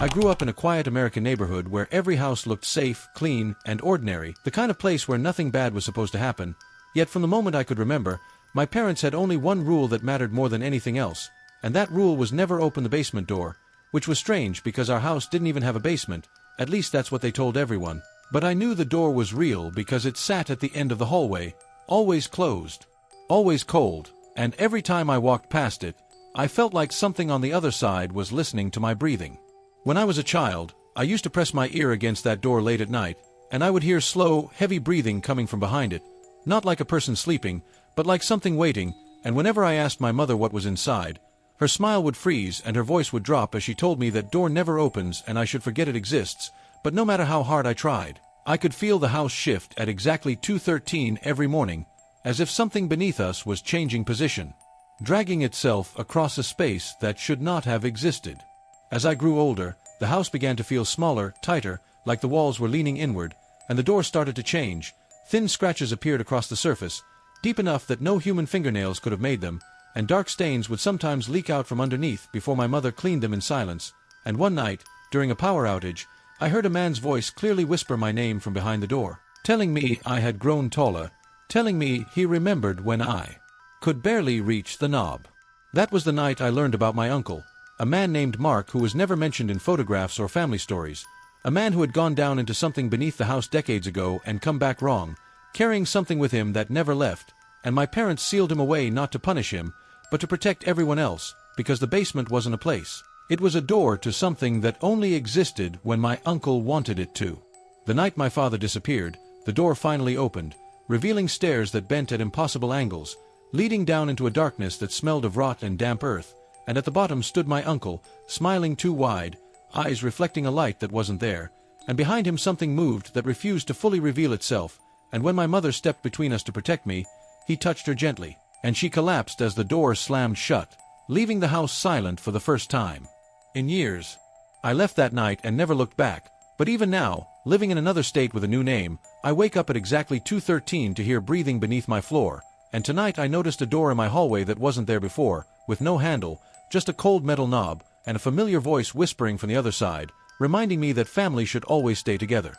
I grew up in a quiet American neighborhood where every house looked safe, clean, and ordinary, the kind of place where nothing bad was supposed to happen. Yet from the moment I could remember, my parents had only one rule that mattered more than anything else, and that rule was never open the basement door, which was strange because our house didn't even have a basement, at least that's what they told everyone. But I knew the door was real because it sat at the end of the hallway, always closed, always cold, and every time I walked past it, I felt like something on the other side was listening to my breathing. When I was a child, I used to press my ear against that door late at night, and I would hear slow, heavy breathing coming from behind it, not like a person sleeping, but like something waiting, and whenever I asked my mother what was inside, her smile would freeze and her voice would drop as she told me that door never opens and I should forget it exists, but no matter how hard I tried, I could feel the house shift at exactly 2:13 every morning, as if something beneath us was changing position, dragging itself across a space that should not have existed. As I grew older, the house began to feel smaller, tighter, like the walls were leaning inward, and the door started to change. Thin scratches appeared across the surface, deep enough that no human fingernails could have made them, and dark stains would sometimes leak out from underneath before my mother cleaned them in silence. And one night, during a power outage, I heard a man's voice clearly whisper my name from behind the door, telling me I had grown taller, telling me he remembered when I could barely reach the knob. That was the night I learned about my uncle, a man named Mark who was never mentioned in photographs or family stories, a man who had gone down into something beneath the house decades ago and come back wrong, carrying something with him that never left, and my parents sealed him away not to punish him, but to protect everyone else, because the basement wasn't a place. It was a door to something that only existed when my uncle wanted it to. The night my father disappeared, the door finally opened, revealing stairs that bent at impossible angles, leading down into a darkness that smelled of rot and damp earth, and at the bottom stood my uncle, smiling too wide, eyes reflecting a light that wasn't there, and behind him something moved that refused to fully reveal itself, and when my mother stepped between us to protect me, he touched her gently, and she collapsed as the door slammed shut, leaving the house silent for the first time in years. I left that night and never looked back, but even now, living in another state with a new name, I wake up at exactly 2:13 to hear breathing beneath my floor, and tonight I noticed a door in my hallway that wasn't there before, with no handle, just a cold metal knob, and a familiar voice whispering from the other side, reminding me that family should always stay together.